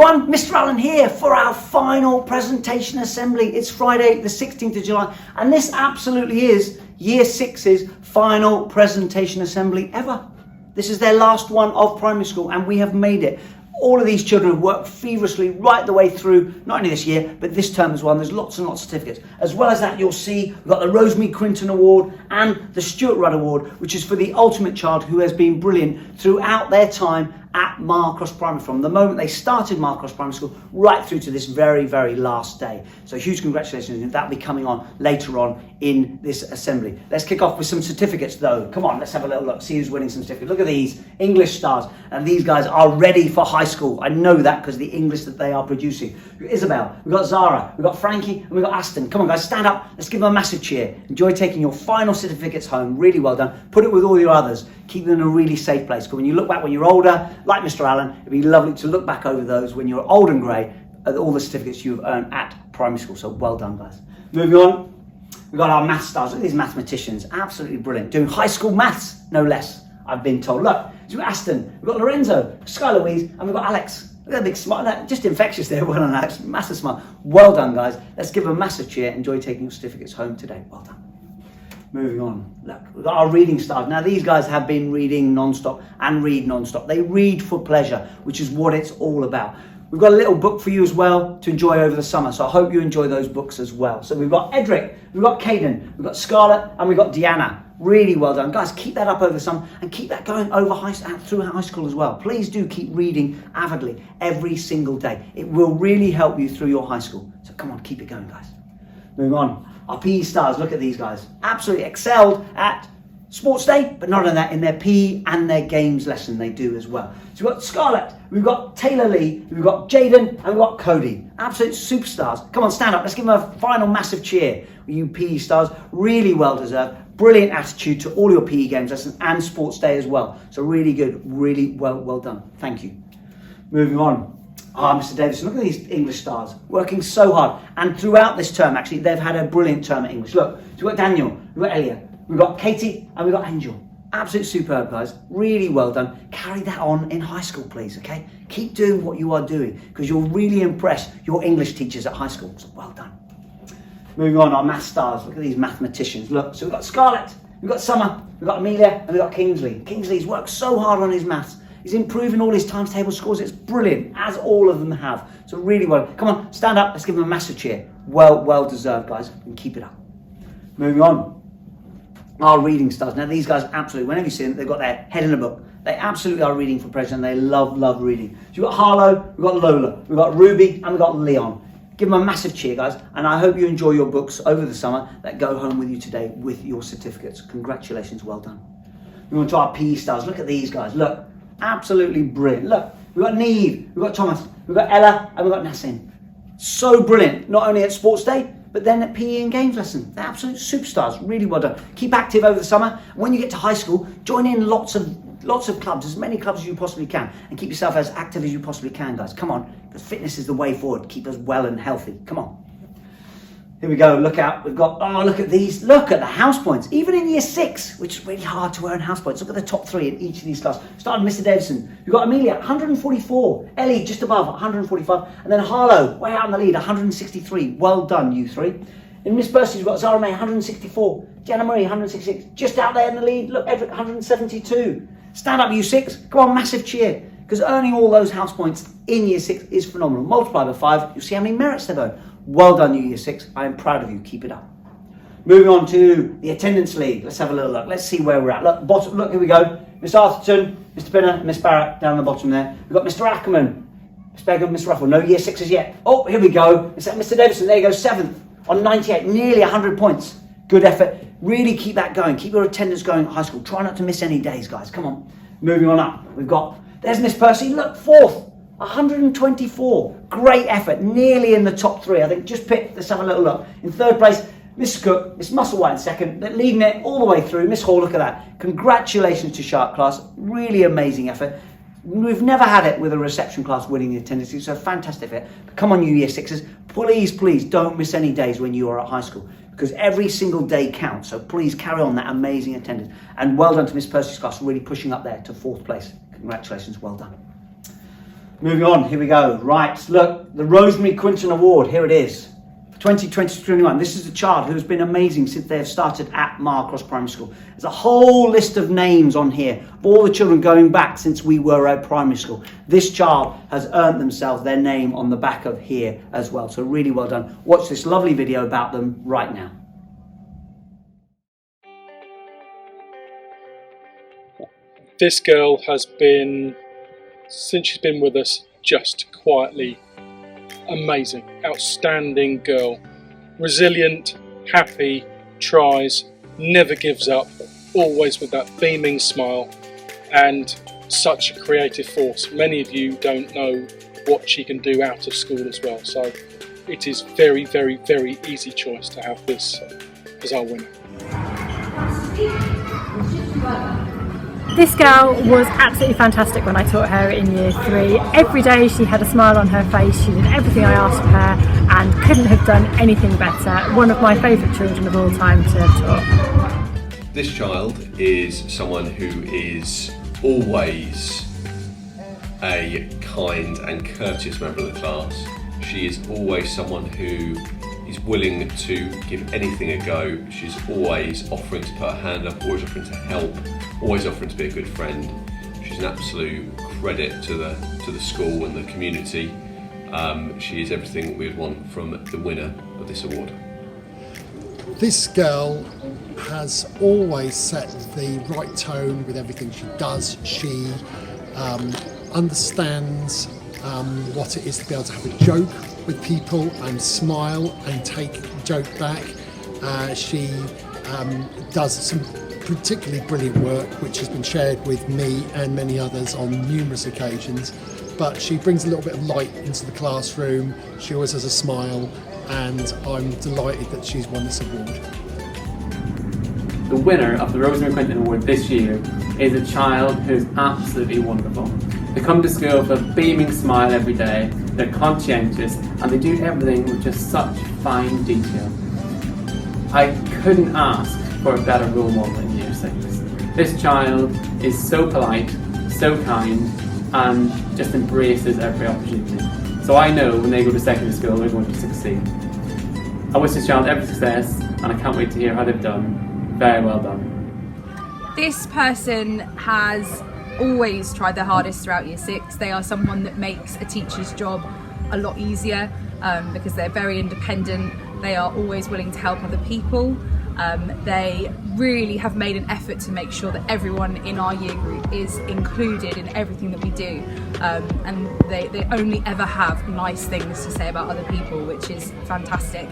everyone, Mr. Allen here for our final presentation assembly. It's Friday the 16th of July and this absolutely is Year 6's final presentation assembly ever. This is their last one of primary school and we have made it. All of these children have worked feverishly right the way through, not only this year, but this term as well. And there's lots and lots of certificates. As well as that, you'll see we've got the Rosemary Clinton Award and the Stewart Rudd Award, which is for the ultimate child who has been brilliant throughout their time at Marcross Primary, from the moment they started Marcross Primary School right through to this very, very last day. So huge congratulations, and that'll be coming on later on in this assembly. Let's kick off with some certificates though. Come on, let's have a little look, see who's winning some certificates. Look at these English stars, and these guys are ready for high school. I know that because of the English that they are producing. Isabel, we've got Zara, we've got Frankie, and we've got Aston. Come on guys, stand up, let's give them a massive cheer. Enjoy taking your final certificates home, really well done. Put it with all your others, keep them in a really safe place. Because when you look back when you're older, like Mr. Allen, it'd be lovely to look back over those when you're old and grey at all the certificates you've earned at primary school. So well done guys. Moving on, we've got our math stars. Look at these mathematicians, absolutely brilliant. Doing high school maths, no less, I've been told. Look, so we've got Aston, we've got Lorenzo, Sky Louise, and we've got Alex. Look at that big smile, just infectious there. Well done Alex, massive smile. Well done guys, let's give them a massive cheer. Enjoy taking your certificates home today, well done. Moving on, look, we've got our reading stars. Now these guys have been reading non-stop and read non-stop. They read for pleasure, which is what it's all about. We've got a little book for you as well to enjoy over the summer, so I hope you enjoy those books as well. So we've got Edric, we've got Caden, we've got Scarlett, and we've got Deanna. Really well done. Guys, keep that up over the summer and keep that going over through high school as well. Please do keep reading avidly every single day. It will really help you through your high school. So come on, keep it going guys. Moving on. Our PE stars, look at these guys. Absolutely excelled at sports day, but not only that, in their PE and their games lesson they do as well. So we've got Scarlett, we've got Taylor Lee, we've got Jaden, and we've got Cody. Absolute superstars. Come on, stand up. Let's give them a final massive cheer. You PE stars, really well deserved. Brilliant attitude to all your PE games lessons and sports day as well. So really good, really well done. Thank you. Moving on. Mr. Davison, look at these English stars, working so hard. And throughout this term, actually, they've had a brilliant term at English. Look, so we've got Daniel, we've got Elia, we've got Katie, and we've got Angel. Absolute superb, guys. Really well done. Carry that on in high school, please, okay? Keep doing what you are doing, because you'll really impress your English teachers at high school. So well done. Moving on, our math stars. Look at these mathematicians. Look, so we've got Scarlett, we've got Summer, we've got Amelia, and we've got Kingsley. Kingsley's worked so hard on his maths. He's improving all his times table scores. It's brilliant, as all of them have. So really well. Come on, stand up. Let's give them a massive cheer. Well deserved, guys. And keep it up. Moving on. Our reading stars. Now these guys absolutely, whenever you see them, they've got their head in a book. They absolutely are reading for pleasure and they love reading. So we've got Harlow, we've got Lola, we've got Ruby, and we've got Leon. Give them a massive cheer, guys. And I hope you enjoy your books over the summer that go home with you today with your certificates. Congratulations, well done. We're on to our PE stars. Look at these guys. Look. Absolutely brilliant. Look, we've got Neve, we've got Thomas, we've got Ella, and we've got Nassim. So brilliant, not only at sports day, but then at PE and games lesson. They're absolute superstars, really well done. Keep active over the summer. When you get to high school, join in lots of clubs, as many clubs as you possibly can, and keep yourself as active as you possibly can, guys. Come on, because fitness is the way forward. Keep us well and healthy. Come on. Here we go, look out, we've got, oh look at these, look at the house points, even in year 6, which is really hard to earn house points. Look at the top 3 in each of these classes. Starting with Mr. Davison, we've got Amelia, 144, Ellie just above, 145, and then Harlow, way out in the lead, 163, well done you 3. In Miss Percy's, we've got Zara May, 164, Jenna Marie, 166, just out there in the lead, look, Everett, 172. Stand up you 6, come on, massive cheer, because earning all those house points in year 6 is phenomenal. Multiply by 5, you'll see how many merits they've earned. Well done, you year 6. I am proud of you. Keep it up. Moving on to the attendance league. Let's have a little look. Let's see where we're at. Look, bottom. Look, here we go. Miss Arthurton, Mr. Pinner, Miss Barrett down the bottom there. We've got Mr. Ackerman, Miss Begum, Miss Ruffle. No year 6s yet. Oh, here we go. It's Mr. Davison. There you go, 7th on 98. Nearly 100 points. Good effort. Really keep that going. Keep your attendance going at high school. Try not to miss any days, guys. Come on. Moving on up. We've got, there's Miss Percy. Look, 4th. 124, great effort, nearly in the top 3. I think just picked, let's have a little look. In 3rd place, Miss Cook, Miss Musselwhite in 2nd, leading it all the way through. Miss Hall, look at that. Congratulations to Sharp class, really amazing effort. We've never had it with a reception class winning the attendance, so fantastic effort. But come on you year 6s, please don't miss any days when you are at high school, because every single day counts, so please carry on that amazing attendance. And well done to Miss Percy's class, really pushing up there to 4th place. Congratulations, well done. Moving on, here we go. Right, look, the Rosemary Clinton Award, here it is. 2020-21. This is a child who has been amazing since they have started at Marcross Primary School. There's a whole list of names on here of all the children going back since we were at primary school. This child has earned themselves their name on the back of here as well. So really well done. Watch this lovely video about them right now. This girl has been, since she's been with us, just quietly amazing, outstanding girl, resilient, happy, tries, never gives up, always with that beaming smile, and such a creative force. Many of you don't know what she can do out of school as well, so it is very, very, very easy choice to have this as our winner. This girl was absolutely fantastic when I taught her in year 3. Every day she had a smile on her face, she did everything I asked of her and couldn't have done anything better. One of my favourite children of all time to have taught. This child is someone who is always a kind and courteous member of the class. She is always someone who is willing to give anything a go. She's always offering to put her hand up, always offering to help, always offering to be a good friend. She's an absolute credit to the school and the community. She is everything we would want from the winner of this award. This girl has always set the right tone with everything she does. She understands what it is to be able to have a joke with people and smile and take a joke back. She does some particularly brilliant work which has been shared with me and many others on numerous occasions, but she brings a little bit of light into the classroom. She always has a smile, and I'm delighted that she's won this award. The winner of the Rosemary Clinton Award this year is a child who's absolutely wonderful. They come to school with a beaming smile every day, they're conscientious, and they do everything with just such fine detail. I couldn't ask for a better role model in year 6. This child is so polite, so kind, and just embraces every opportunity. So I know when they go to secondary school they're going to succeed. I wish this child every success, and I can't wait to hear how they've done. Very well done. This person has always tried their hardest throughout year 6. They are someone that makes a teacher's job a lot easier because they're very independent. They are always willing to help other people. They really have made an effort to make sure that everyone in our year group is included in everything that we do, and they only ever have nice things to say about other people, which is fantastic.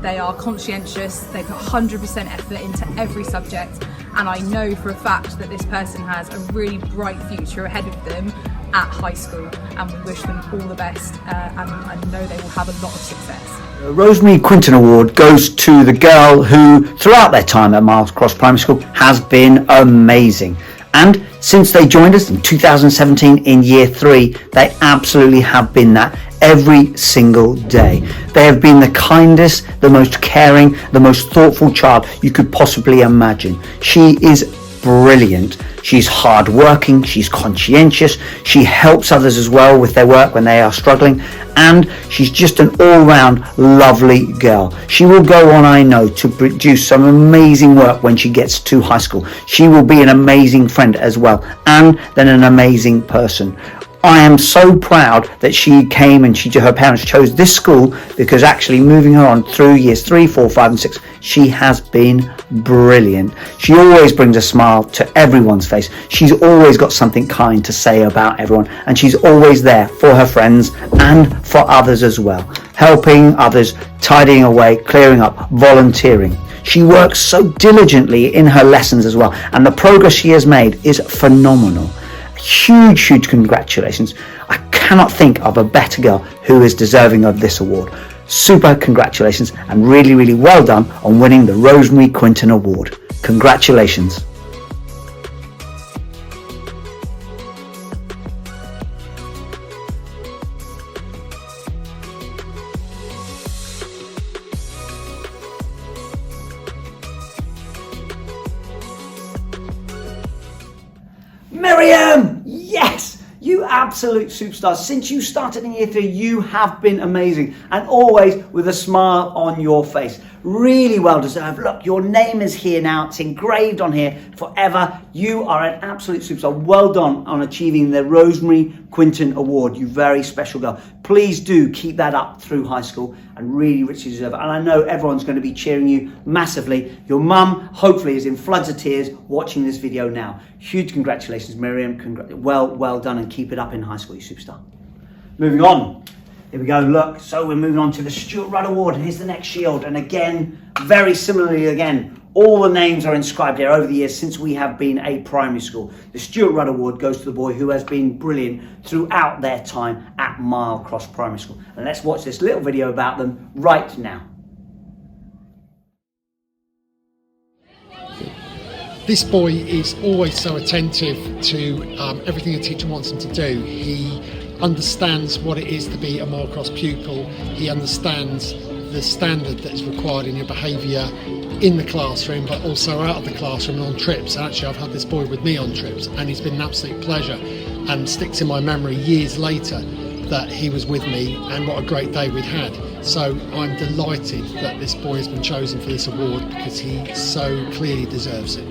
They are conscientious, they put 100% effort into every subject, and I know for a fact that this person has a really bright future ahead of them at high school, and we wish them all the best, and I know they will have a lot of success. The Rosemary Clinton Award goes to the girl who, throughout their time at Marcross Primary School, has been amazing. And since they joined us in 2017 in year 3, they absolutely have been that every single day. They have been the kindest, the most caring, the most thoughtful child you could possibly imagine. She is brilliant. She's hardworking, she's conscientious, she helps others as well with their work when they are struggling, and she's just an all-round lovely girl. She will go on, I know, to produce some amazing work when she gets to high school. She will be an amazing friend as well, and then an amazing person. I am so proud that she came and her parents chose this school, because actually moving her on through years 3, 4, 5 and 6, she has been brilliant. She always brings a smile to everyone's face. She's always got something kind to say about everyone, and she's always there for her friends and for others as well, helping others, tidying away, clearing up, volunteering. She works so diligently in her lessons as well, and the progress she has made is phenomenal. Huge congratulations. I cannot think of a better girl who is deserving of this award. Super congratulations, and really well done on winning the Rosemary Clinton Award. Congratulations. Miriam! Yes! You absolute superstars. Since you started in year 3, you have been amazing, and always with a smile on your face. Really well deserved. Look, your name is here now. It's engraved on here forever. You are an absolute superstar. Well done on achieving the Rosemary Clinton Award. You very special girl. Please do keep that up through high school, and really richly deserve it. And I know everyone's going to be cheering you massively. Your mum hopefully is in floods of tears watching this video now. Huge congratulations, Miriam. Well done, and keep it up in high school, you superstar. Moving on. Here we go, look, so we're moving on to the Stewart Rudd Award, and here's the next shield. And again, very similarly again, all the names are inscribed here over the years since we have been a primary school. The Stewart Rudd Award goes to the boy who has been brilliant throughout their time at Mile Cross Primary School. And let's watch this little video about them right now. This boy is always so attentive to everything a teacher wants him to do. He understands what it is to be a Mile Cross pupil. He understands the standard that is required in your behaviour in the classroom, but also out of the classroom and on trips. Actually, I've had this boy with me on trips, and he's been an absolute pleasure, and sticks in my memory years later that he was with me, and what a great day we'd had. So I'm delighted that this boy has been chosen for this award, because he so clearly deserves it.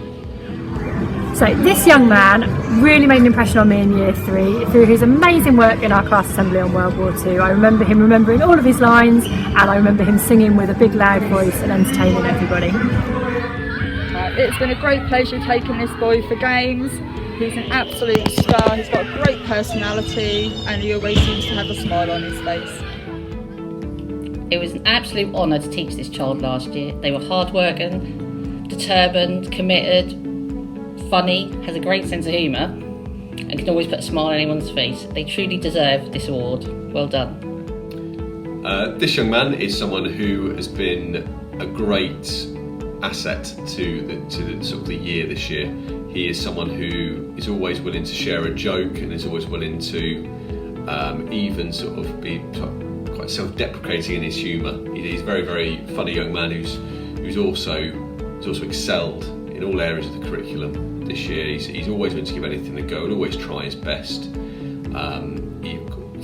So this young man really made an impression on me in year 3 through his amazing work in our class assembly on World War II. I remember him remembering all of his lines, and I remember him singing with a big loud voice and entertaining everybody. It's been a great pleasure taking this boy for games. He's an absolute star, he's got a great personality, and he always seems to have a smile on his face. It was an absolute honour to teach this child last year. They were hard-working, determined, committed, funny, has a great sense of humour, and can always put a smile on anyone's face. They truly deserve this award. Well done. This young man is someone who has been a great asset to the sort of the year this year. He is someone who is always willing to share a joke, and is always willing to even sort of be quite self-deprecating in his humour. He's a very, very funny young man who's also excelled in all areas of the curriculum. This year he's always going to give anything a go and always try his best.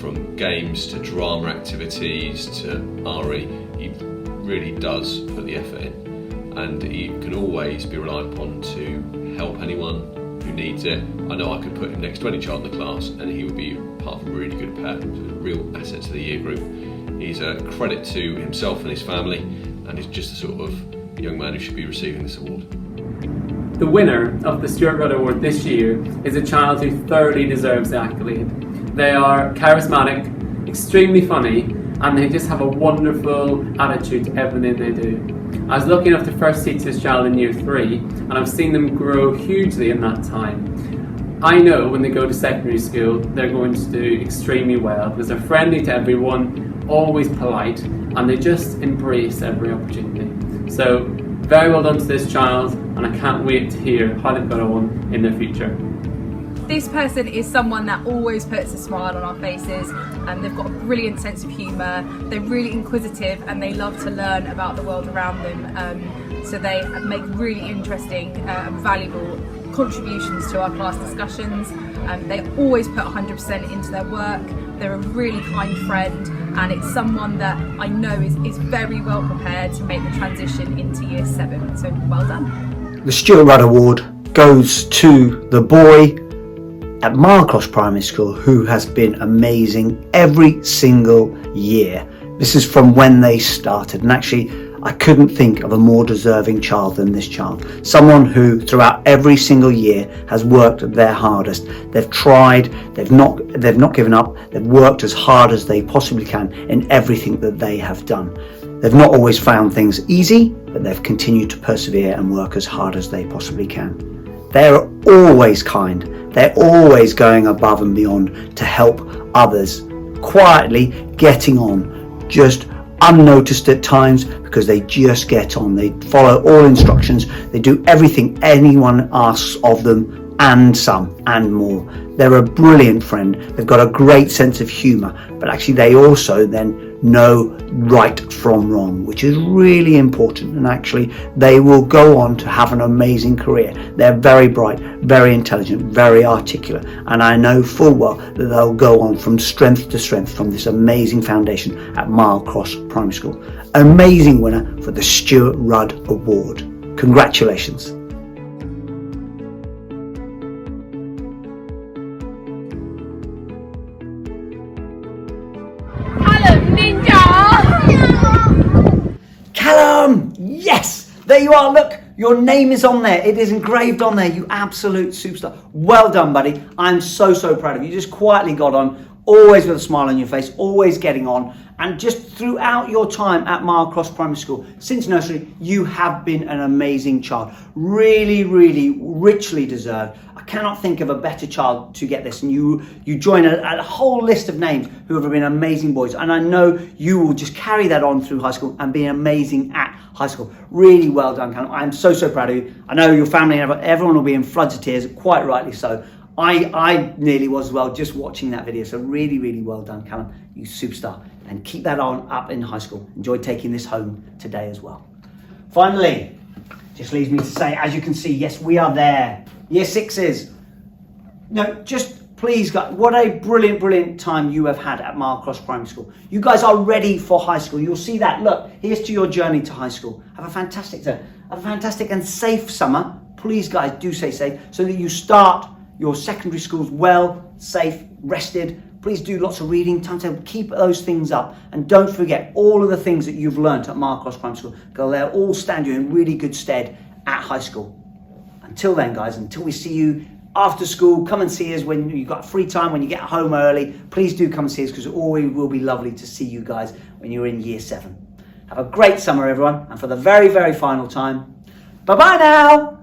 From games to drama activities to RE, he really does put the effort in, and he can always be relied upon to help anyone who needs it. I know I could put him next to any child in the class and he would be part of a really good pair, a real asset to the year group. He's a credit to himself and his family, and he's just the sort of young man who should be receiving this award. The winner of the Stewart Rudd Award this year is a child who thoroughly deserves the accolade. They are charismatic, extremely funny, and they just have a wonderful attitude to everything they do. I was lucky enough to first teach this child in year 3, and I've seen them grow hugely in that time. I know when they go to secondary school, they're going to do extremely well, because they're friendly to everyone, always polite, and they just embrace every opportunity. So, very well done to this child, and I can't wait to hear how they've got on in the future. This person is someone that always puts a smile on our faces, and they've got a brilliant sense of humour. They're really inquisitive, and they love to learn about the world around them. So they make really interesting and valuable contributions to our class discussions. They always put 100% into their work. They're a really kind friend, and it's someone that I know is very well prepared to make the transition into year 7. So well done. The Stewart Rudd Award goes to the boy at Mile Cross Primary School who has been amazing every single year. This is from when they started, and actually I couldn't think of a more deserving child than this child. Someone who throughout every single year has worked their hardest. They've tried, they've not given up, they've worked as hard as they possibly can in everything that they have done. They've not always found things easy, but they've continued to persevere and work as hard as they possibly can. They're always kind. They're always going above and beyond to help others, quietly getting on, just unnoticed at times, because they just get on. They follow all instructions. They do everything anyone asks of them and some and more. They're a brilliant friend. They've got a great sense of humour, but actually they also then know right from wrong, which is really important. And actually they will go on to have an amazing career. They're very bright, very intelligent, very articulate, and I know full well that they'll go on from strength to strength from this amazing foundation at Mile Cross Primary School. Amazing winner for the Stewart Rudd Award. Congratulations. Callum! Yes! There you are, look! Your name is on there. It is engraved on there. You absolute superstar. Well done, buddy. I'm so proud of you. You just quietly got on, always with a smile on your face, always getting on. And just throughout your time at Mile Cross Primary School, since nursery, you have been an amazing child. Really, really richly deserved. I cannot think of a better child to get this. And you join a whole list of names who have been amazing boys. And I know you will just carry that on through high school and be amazing at high school. Really well done, Callum. I'm so proud of you. I know your family and everyone will be in floods of tears, quite rightly so. I nearly was as well just watching that video. So really well done, Callum. You superstar. And keep that on up in high school. Enjoy taking this home today as well. Finally, just leaves me to say, as you can see, yes, we are there. Year sixes. No, just please, guys, what a brilliant time you have had at Mile Cross Primary School. You guys are ready for high school. You'll see that. Look, here's to your journey to high school. Have a fantastic and safe summer. Please, guys, do stay safe so that you start your secondary schools well, safe, rested. Please do lots of reading, timetable, keep those things up. And don't forget all of the things that you've learnt at Mile Cross Primary School, because they'll all stand you in really good stead at high school. Until then, guys, until we see you after school, come and see us when you've got free time, when you get home early. Please do come and see us, because it always will be lovely to see you guys when you're in year 7. Have a great summer, everyone. And for the very final time, bye-bye now.